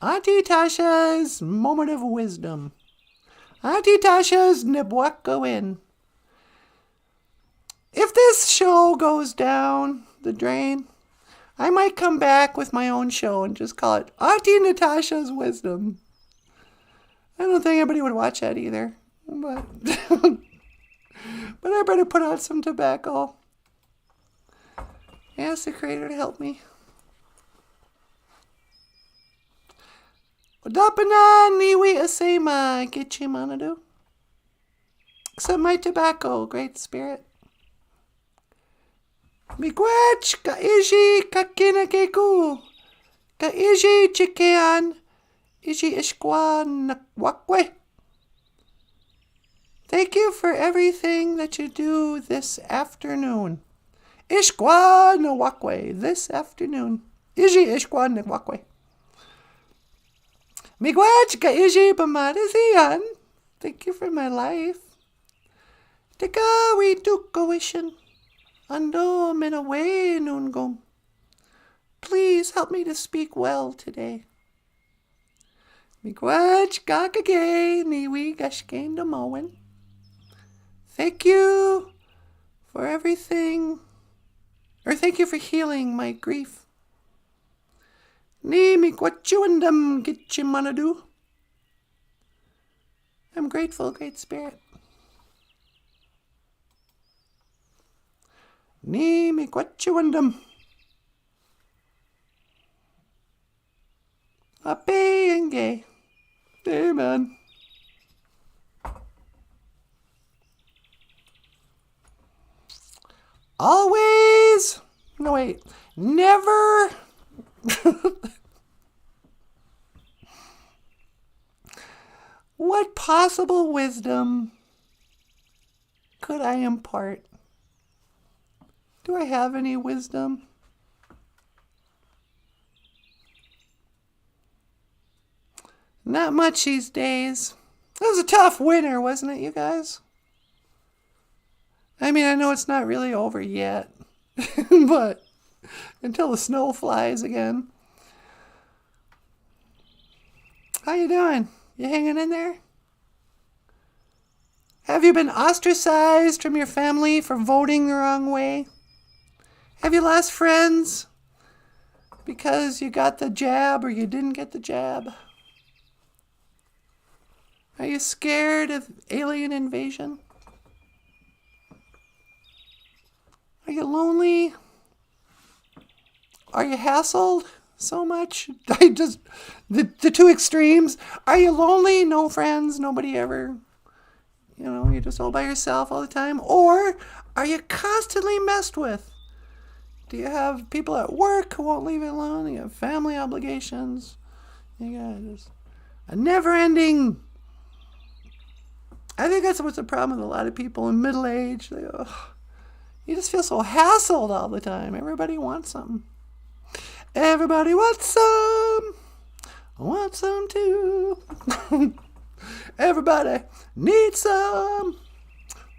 [SPEAKER 3] Auntie Tasha's moment of wisdom. Auntie Tasha's Nibwaka wind. If this show goes down the drain, I might come back with my own show and just call it Auntie Natasha's Wisdom. I don't think anybody would watch that either. But I better put out some tobacco. Ask the Creator to help me. Wadapana niwi asema gichimanadu. Accept my tobacco, Great Spirit. Miigwech ka iji kakinakeku. Ka iji chikean. Iji ishkwa nakwakwe. Thank you for everything that you do this afternoon. Ishkwa nawakwe, this afternoon. Iji ishkwan nagwakwe. Miigwachka iji bamadazian. Thank you for my life. Tikawi tukawishin. Ando minaway nungum. Please help me to speak well today. Miigwach gakage niwi gashkendamowin. Thank you for everything, or thank you for healing my grief. Ni miigwachuandam gitchimanadu. I'm grateful, Great Spirit. Ni miigwachuandam. Apenge. Amen. Always. No, wait. Never. What possible wisdom could I impart? Do I have any wisdom? Not much these days. It was a tough winter, wasn't it, you guys? I mean, I know it's not really over yet, but until the snow flies again. How you doing? You hanging in there? Have you been ostracized from your family for voting the wrong way? Have you lost friends because you got the jab or you didn't get the jab? Are you scared of alien invasion? Are you lonely? Are you hassled so much? The two extremes. Are you lonely? No friends, nobody ever. You're just all by yourself all the time. Or are you constantly messed with? Do you have people at work who won't leave you alone? You have family obligations. You got just a never-ending. I think that's what's the problem with a lot of people in middle age. You just feel so hassled all the time. Everybody wants something. Everybody wants some. I want some too. Everybody needs some.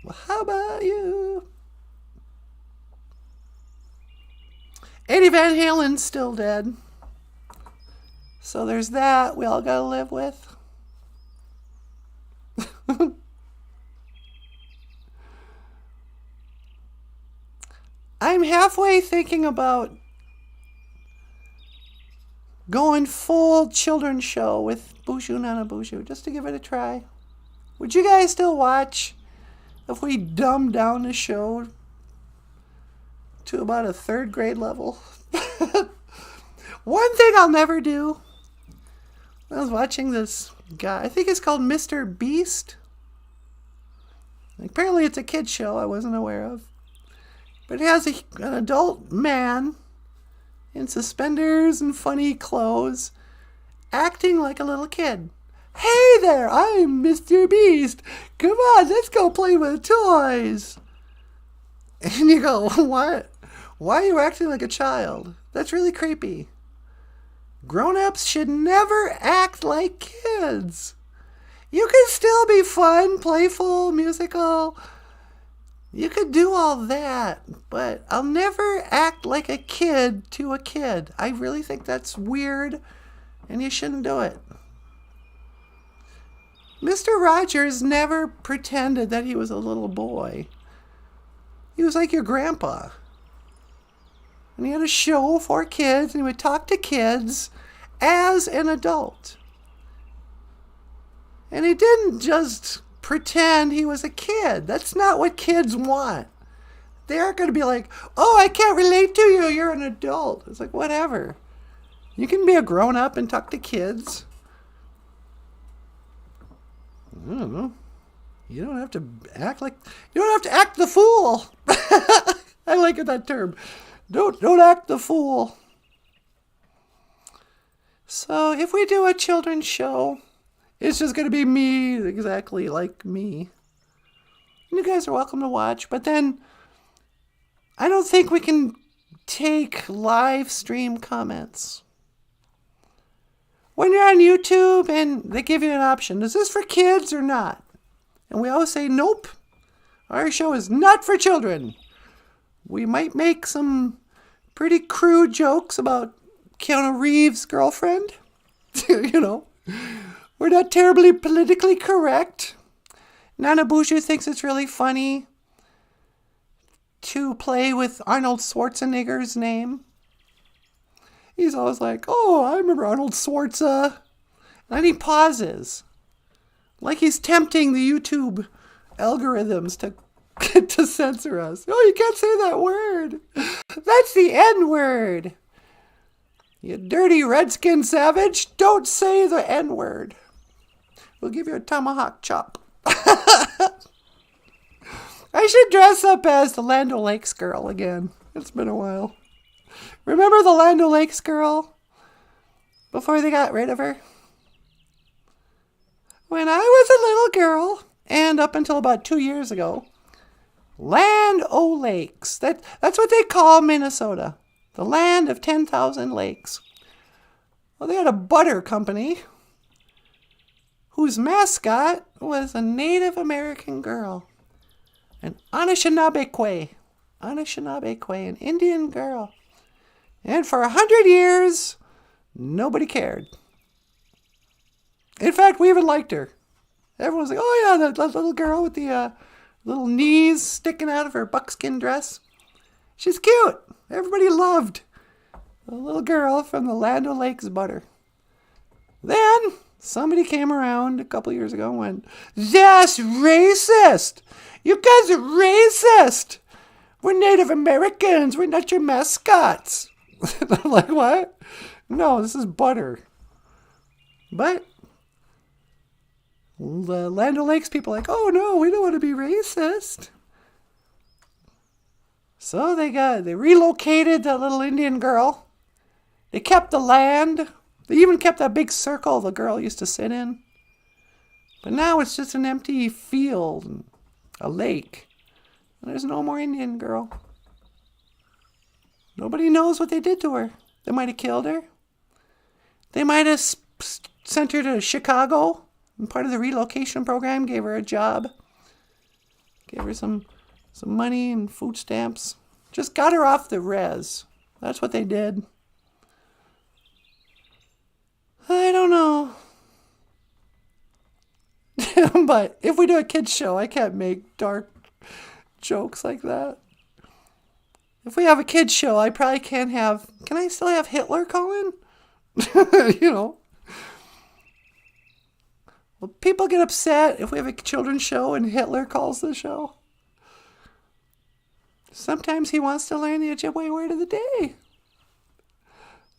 [SPEAKER 3] Well, how about you? Eddie Van Halen's still dead. So there's that we all gotta live with. I'm halfway thinking about going full children's show with BOOZHOO NANABOOZHOO just to give it a try. Would you guys still watch if we dumbed down the show to about a third grade level? One thing I'll never do. I was watching this guy. I think it's called Mr. Beast. Apparently it's a kid's show I wasn't aware of. But it has an adult man in suspenders and funny clothes acting like a little kid. Hey there, I'm Mr. Beast. Come on, let's go play with toys. And you go, what? Why are you acting like a child? That's really creepy. Grown-ups should never act like kids. You can still be fun, playful, musical. You could do all that, but I'll never act like a kid to a kid. I really think that's weird, and you shouldn't do it. Mr. Rogers never pretended that he was a little boy. He was like your grandpa. And he had a show for kids, and he would talk to kids as an adult. And he didn't just pretend he was a kid. That's not what kids want. They aren't going to be like, oh, I can't relate to you. You're an adult. It's like, whatever. You can be a grown-up and talk to kids. I don't know. You don't have to act like... You don't have to act the fool. I like that term. Don't act the fool. So if we do a children's show, it's just going to be me exactly like me. And you guys are welcome to watch. But then I don't think we can take live stream comments. When you're on YouTube and they give you an option, is this for kids or not? And we always say, nope, our show is not for children. We might make some pretty crude jokes about Keanu Reeves' girlfriend. We're not terribly politically correct. NanaBOOZHOO thinks it's really funny to play with Arnold Schwarzenegger's name. He's always like, oh, I remember Arnold Schwarza. And then he pauses. Like he's tempting the YouTube algorithms to censor us. Oh, you can't say that word. That's the N-word. You dirty redskin savage, don't say the N-word. We'll give you a tomahawk chop. I should dress up as the Land O'Lakes girl again. It's been a while. Remember the Land O'Lakes girl? Before they got rid of her? When I was a little girl, and up until about 2 years ago, Land O'Lakes. That's what they call Minnesota. The land of 10,000 lakes. Well, they had a butter company whose mascot was a Native American girl. An Anishinaabe, an Indian girl. And for 100 years, nobody cared. In fact, we even liked her. Everyone was like, oh yeah, that little girl with the little knees sticking out of her buckskin dress. She's cute. Everybody loved the little girl from the Land O'Lakes butter. Then somebody came around a couple years ago and went, that's racist. You guys are racist. We're Native Americans. We're not your mascots. I'm like, what? No, this is butter. But the Land O'Lakes people are like, oh no, we don't want to be racist. So they relocated that little Indian girl. They kept the land. They even kept that big circle the girl used to sit in. But now it's just an empty field and a lake. And there's no more Indian girl. Nobody knows what they did to her. They might have killed her. They might have sent her to Chicago. And part of the relocation program gave her a job. Gave her some money and food stamps. Just got her off the res. That's what they did. I don't know. But if we do a kids show, I can't make dark jokes like that. If we have a kids show, I probably can't have... Can I still have Hitler call in? Well, people get upset if we have a children's show and Hitler calls the show. Sometimes he wants to learn the Ojibwe word of the day.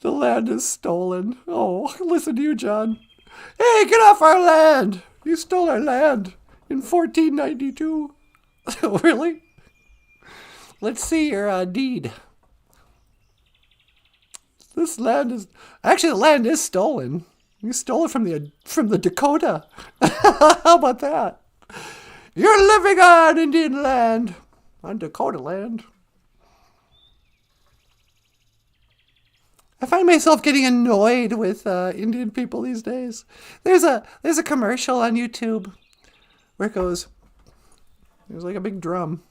[SPEAKER 3] The land is stolen. Oh, listen to you, John. Hey, get off our land. You stole our land in 1492. Really? Let's see your deed. This land is... Actually, the land is stolen. You stole it from the Dakota. How about that? You're living on Indian land. On Dakota land. I find myself getting annoyed with Indian people these days. There's a commercial on YouTube where it goes, there's like a big drum.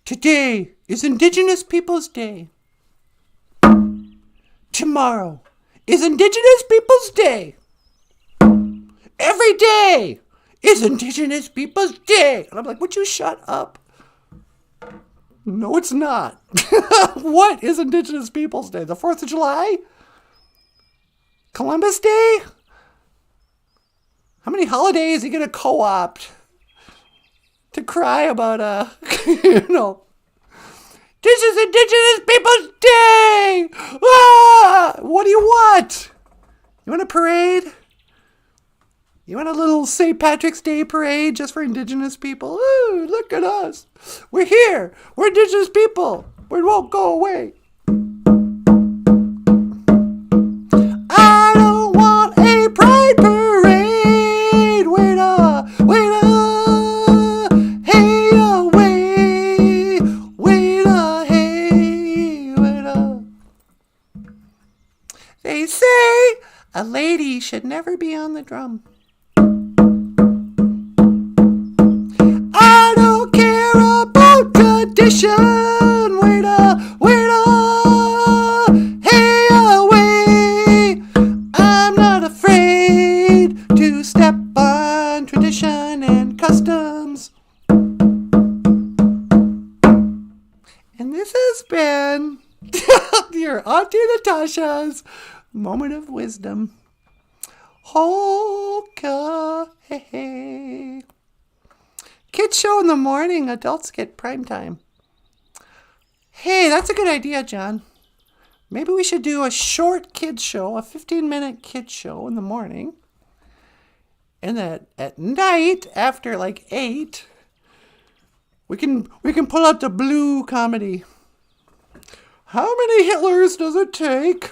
[SPEAKER 3] Today is Indigenous Peoples Day. Tomorrow is Indigenous Peoples Day. Every day is Indigenous Peoples Day. And I'm like, would you shut up? No, it's not. What is Indigenous Peoples Day? The 4th of July? Columbus Day? How many holidays are you going to co-opt to cry about, this is Indigenous Peoples Day! Ah! What do you want? You want a parade? You want a little St. Patrick's Day parade just for Indigenous people? Ooh, look at us. We're here. We're Indigenous people. We won't go away. I don't want a pride parade. Wait up, hey away, wait a hey. They say a lady should never be on the drum. I don't care about tradition. Waiter, hey away. I'm not afraid to step on tradition and customs. And this has been your Auntie Natasha's moment of wisdom. Okay. Kids show in the morning, adults get prime time. Hey, that's a good idea, John. Maybe we should do a short kids show, a 15-minute kids show in the morning. And that at night, after like 8, we can pull out the blue comedy. How many Hitlers does it take?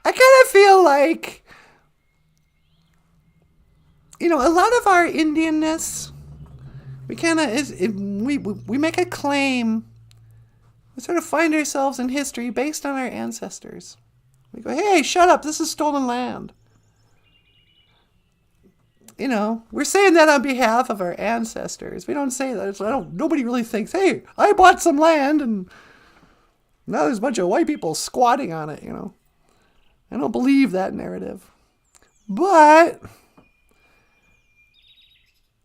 [SPEAKER 3] I kind of feel like, a lot of our Indianness, we make a claim. We sort of find ourselves in history based on our ancestors. We go, hey, shut up, this is stolen land. We're saying that on behalf of our ancestors. We don't say that. Nobody really thinks, hey, I bought some land and now there's a bunch of white people squatting on it, I don't believe that narrative. But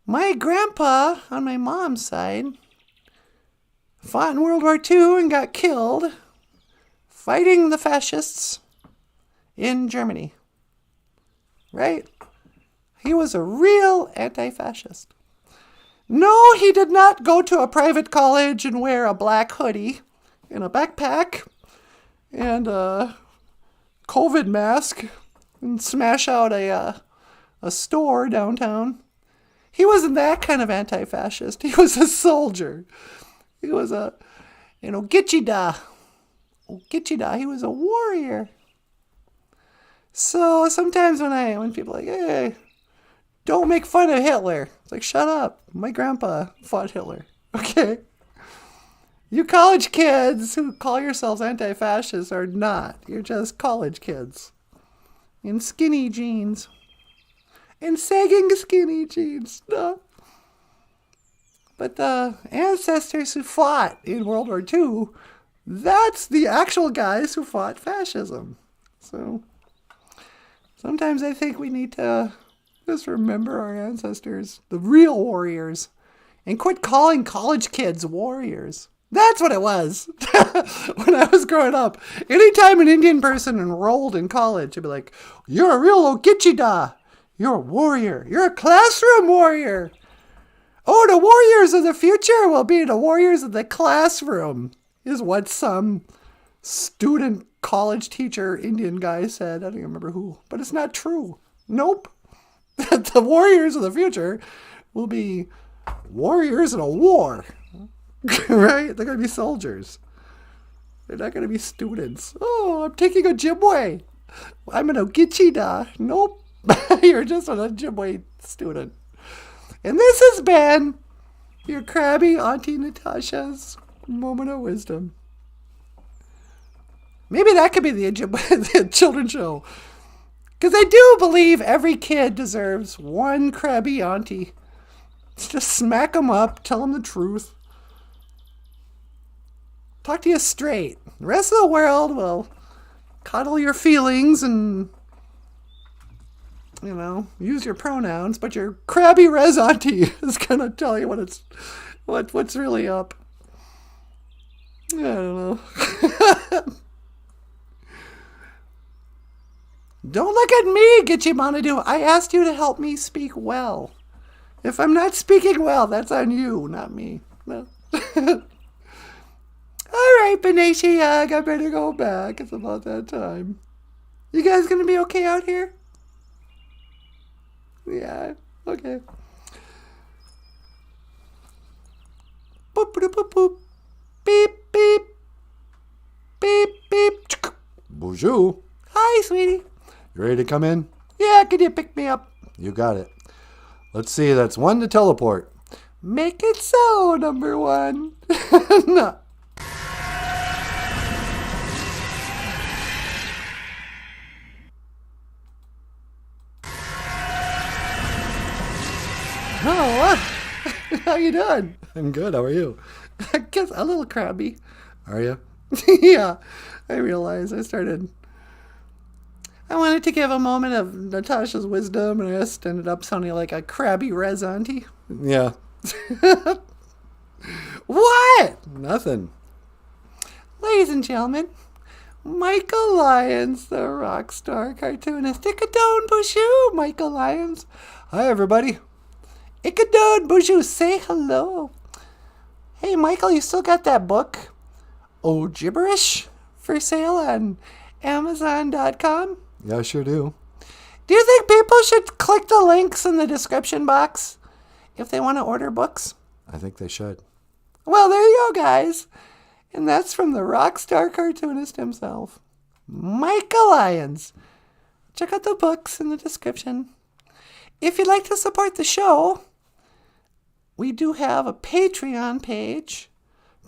[SPEAKER 3] my grandpa on my mom's side fought in World War II and got killed fighting the fascists in Germany. Right? He was a real anti-fascist. No, he did not go to a private college and wear a black hoodie and a backpack and a COVID mask and smash out a store downtown. He wasn't that kind of anti-fascist. He was a soldier. He was a, Gitchida. He was a warrior. So sometimes when people are like, hey, don't make fun of Hitler. It's like, shut up. My grandpa fought Hitler. Okay? You college kids who call yourselves anti-fascists are not. You're just college kids. In skinny jeans. In sagging skinny jeans. No. But the ancestors who fought in World War II, that's the actual guys who fought fascism. So sometimes I think we need to just remember our ancestors, the real warriors, and quit calling college kids warriors. That's what it was when I was growing up. Anytime an Indian person enrolled in college, I'd be like, you're a real Ogichida. You're a warrior. You're a classroom warrior. Oh, the warriors of the future will be the warriors of the classroom, is what some student college teacher Indian guy said. I don't even remember who, but it's not true. Nope. The warriors of the future will be warriors in a war. Right? They're going to be soldiers. They're not going to be students. Oh, I'm taking Ojibwe. I'm an Ogichida. Nope. You're just an Ojibwe student. And this has been your crabby Auntie Natasha's moment of wisdom. Maybe that could be the children's show. Because I do believe every kid deserves one crabby auntie. Just smack them up, tell them the truth. Talk to you straight. The rest of the world will coddle your feelings and, use your pronouns. But your crabby res auntie is going to tell you what's really up. I don't know. Don't look at me, Gitchimanadu. I asked you to help me speak well. If I'm not speaking well, that's on you, not me. No. All right, Beneshi, I better go back. It's about that time. You guys gonna be okay out here? Yeah, okay. Boop, boop, boop, boop. Beep, beep. Beep, beep.
[SPEAKER 1] BOOZHOO.
[SPEAKER 3] Hi, sweetie.
[SPEAKER 1] You ready to come in?
[SPEAKER 3] Yeah, can you pick me up?
[SPEAKER 1] You got it. Let's see, that's 1 to teleport.
[SPEAKER 3] Make it so, number 1. No. How you doing?
[SPEAKER 1] I'm good. How are you?
[SPEAKER 3] I guess a little crabby.
[SPEAKER 1] Are you?
[SPEAKER 3] Yeah, I realized I wanted to give a moment of Natasha's wisdom, and I just ended up sounding like a crabby res auntie.
[SPEAKER 1] Yeah.
[SPEAKER 3] What?
[SPEAKER 1] Nothing.
[SPEAKER 3] Ladies and gentlemen, Michael Lyons, the rock star cartoonist. Ikadon BOOZHOO, Michael Lyons.
[SPEAKER 1] Hi, everybody.
[SPEAKER 3] Ikadon BOOZHOO, say hello. Hey, Michael, you still got that book, Oh Gibberish, for sale on Amazon.com?
[SPEAKER 1] Yeah, I sure do.
[SPEAKER 3] Do you think people should click the links in the description box if they want to order books?
[SPEAKER 1] I think they should.
[SPEAKER 3] Well, there you go, guys. And that's from the rock star cartoonist himself, Michael Lyons. Check out the books in the description. If you'd like to support the show, we do have a Patreon page.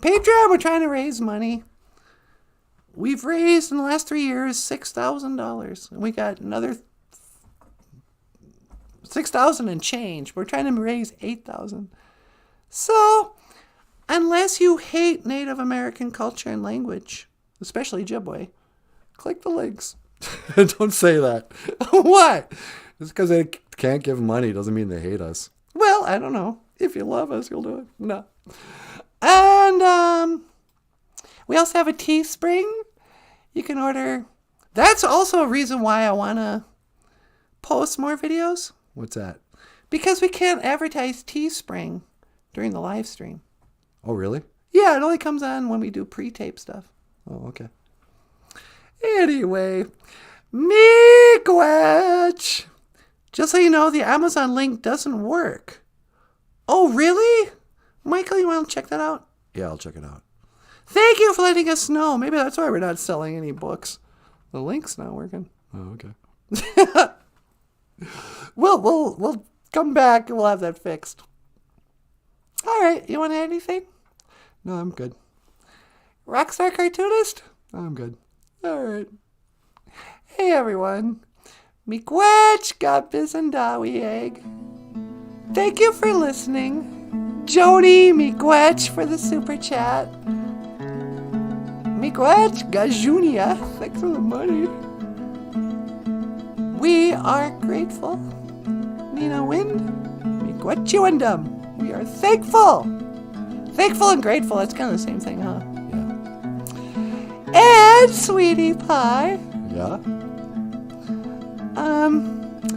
[SPEAKER 3] Patreon, we're trying to raise money. We've raised in the last 3 years $6,000. And we got another $6,000 and change. We're trying to raise $8,000. So, unless you hate Native American culture and language, especially Ojibwe, click the links.
[SPEAKER 1] Don't say that.
[SPEAKER 3] What?
[SPEAKER 1] Just because they can't give money doesn't mean they hate us.
[SPEAKER 3] Well, I don't know. If you love us, you'll do it. No. And we also have a Teespring. You can order. That's also a reason why I want to post more videos.
[SPEAKER 1] What's that?
[SPEAKER 3] Because we can't advertise Teespring during the live stream.
[SPEAKER 1] Oh, really?
[SPEAKER 3] Yeah, it only comes on when we do pre-tape stuff.
[SPEAKER 1] Oh, okay.
[SPEAKER 3] Anyway, Miigwech. Just so you know, the Amazon link doesn't work. Oh, really? Michael, you want to check that out?
[SPEAKER 1] Yeah, I'll check it out.
[SPEAKER 3] Thank you for letting us know. Maybe that's why we're not selling any books. The link's not working.
[SPEAKER 1] Oh, okay.
[SPEAKER 3] We'll come back and we'll have that fixed. All right, you want to add anything?
[SPEAKER 1] No, I'm good.
[SPEAKER 3] Rockstar cartoonist?
[SPEAKER 1] I'm good.
[SPEAKER 3] All right. Hey, everyone. Miigwech Gabizendawi egg. Thank you for listening. Jody Miigwech for the super chat. Miigwech Gajunia. Thanks for the money. We are grateful. Nina Wind. Miigwechuandum. We are thankful. Thankful and grateful. That's kind of the same thing, huh?
[SPEAKER 1] Yeah.
[SPEAKER 3] And Sweetie Pie.
[SPEAKER 1] Yeah?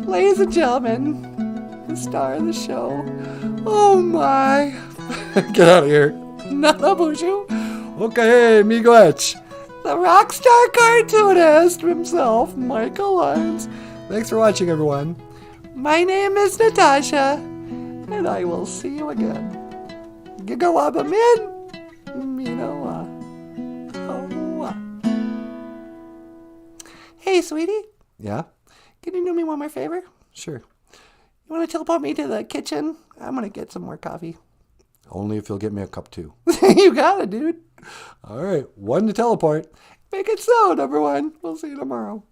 [SPEAKER 3] Ladies and gentlemen, the star of the show. Oh my.
[SPEAKER 1] Get out of here.
[SPEAKER 3] Nanaboozhoo.
[SPEAKER 1] Okay, Miigwech.
[SPEAKER 3] The rockstar cartoonist himself, Michael Lyons.
[SPEAKER 1] Thanks for watching, everyone.
[SPEAKER 3] My name is Natasha, and I will see you again. Gigawaba min. Minawa. Oh. Hey, sweetie.
[SPEAKER 1] Yeah?
[SPEAKER 3] Can you do me one more favor?
[SPEAKER 1] Sure.
[SPEAKER 3] You want to teleport me to the kitchen? I'm going to get some more coffee.
[SPEAKER 1] Only if you'll get me a cup, too.
[SPEAKER 3] You got it, dude.
[SPEAKER 1] All right. 1 to teleport.
[SPEAKER 3] Make it so, number 1. We'll see you tomorrow.